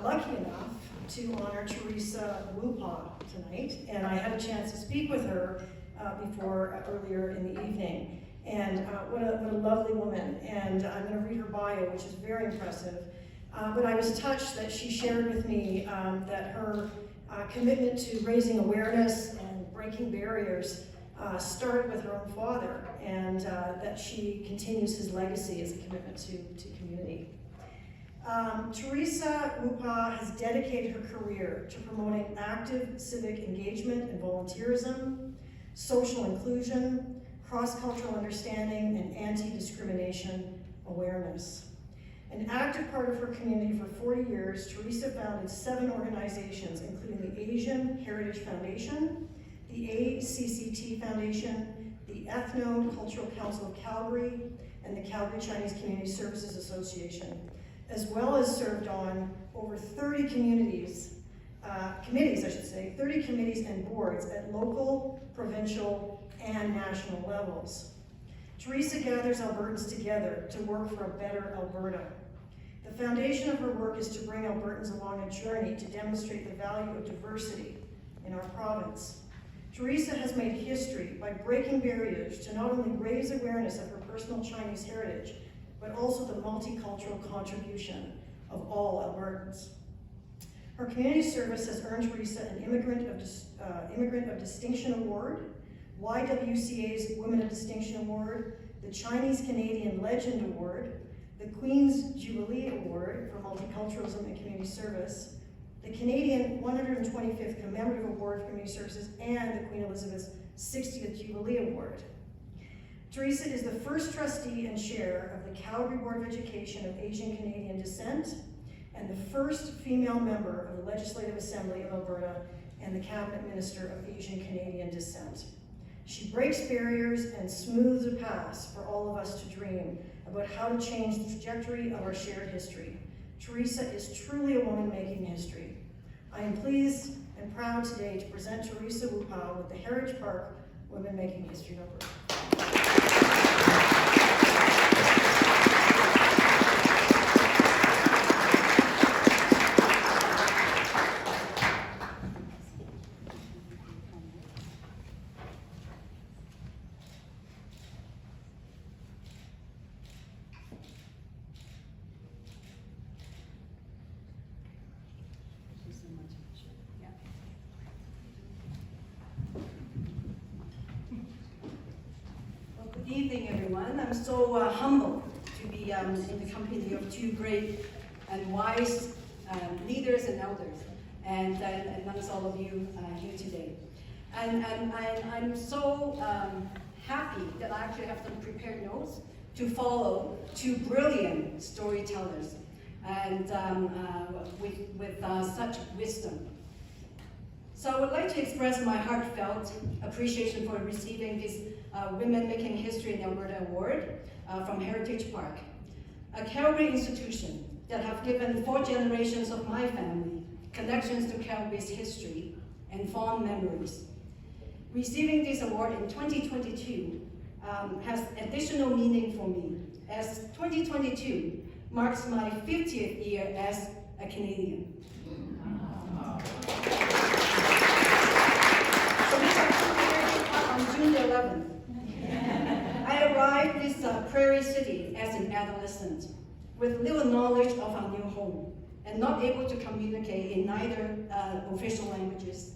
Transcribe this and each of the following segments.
lucky enough to honor Teresa Woo-Paw tonight, and I had a chance to speak with her earlier in the evening. And what a lovely woman, and I'm going to read her bio, which is very impressive. But I was touched that she shared with me that her commitment to raising awareness and breaking barriers started with her own father, and that she continues his legacy as a commitment to community. Teresa Woo-Paw has dedicated her career to promoting active civic engagement and volunteerism, social inclusion, cross-cultural understanding, and anti-discrimination awareness. An active part of her community for 40 years, Teresa founded 7 organizations, including the Asian Heritage Foundation, the ACCT Foundation, the Ethno-Cultural Council of Calgary, and the Calgary Chinese Community Services Association, as well as served on over 30 committees, 30 committees and boards at local, provincial, and national levels. Teresa gathers Albertans together to work for a better Alberta. The foundation of her work is to bring Albertans along a journey to demonstrate the value of diversity in our province. Teresa has made history by breaking barriers to not only raise awareness of her personal Chinese heritage, but also the multicultural contribution of all Albertans. Her community service has earned Teresa an Immigrant of Distinction Award, YWCA's Women of Distinction Award, the Chinese Canadian Legend Award, the Queen's Jubilee Award for Multiculturalism and Community Service, the Canadian 125th Commemorative Award for Community Services, and the Queen Elizabeth's 60th Jubilee Award. Teresa is the first trustee and chair of the Calgary Board of Education of Asian Canadian descent, and the first female member of the Legislative Assembly of Alberta and the Cabinet Minister of Asian Canadian descent. She breaks barriers and smooths a path for all of us to dream about how to change the trajectory of our shared history. Teresa is truly a woman making history. I am pleased and proud today to present Teresa Woo-Paw with the Heritage Park Women Making History in Alberta. Good evening, everyone. I'm so humbled to be in the company of 2 great and wise leaders and elders, and amongst all of you here today. And I'm so happy that I actually have some prepared notes to follow 2 brilliant storytellers, and with such wisdom. So I would like to express my heartfelt appreciation for receiving this Women Making History in Alberta Award from Heritage Park, a Calgary institution that have given 4 generations of my family connections to Calgary's history and fond memories. Receiving this award in 2022 has additional meaning for me, as 2022 marks my 50th year as a Canadian. So this actually on June the 11th. I arrived this prairie city as an adolescent, with little knowledge of our new home, and not able to communicate in neither official languages.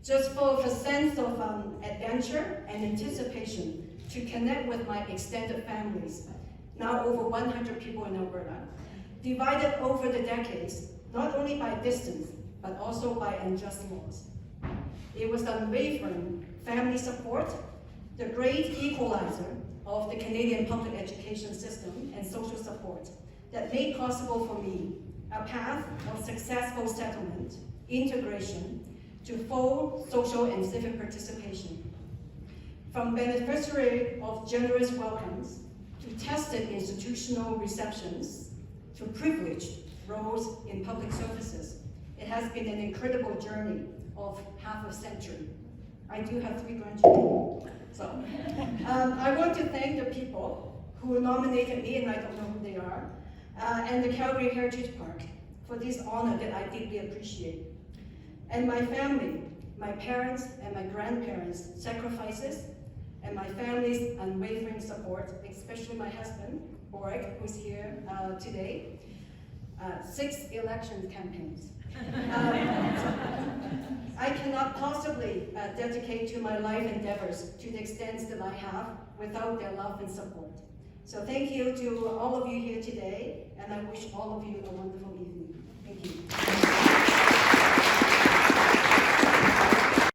Just full of a sense of adventure and anticipation to connect with my extended families, now over 100 people in Alberta, divided over the decades, not only by distance, but also by unjust laws. It was unwavering family support, the great equalizer of the Canadian public education system and social support, that made possible for me a path of successful settlement, integration, to full social and civic participation. From beneficiary of generous welcomes, to tested institutional receptions, to privileged roles in public services, it has been an incredible journey of half a century. I do have 3 grandchildren. So I want to thank the people who nominated me, and I don't know who they are, and the Calgary Heritage Park for this honor that I deeply appreciate. And my family, my parents and my grandparents' sacrifices, and my family's unwavering support, especially my husband, Borg, who's here today. 6 election campaigns. I cannot possibly dedicate to my life endeavors to the extent that I have without their love and support. So thank you to all of you here today, and I wish all of you a wonderful evening. Thank you.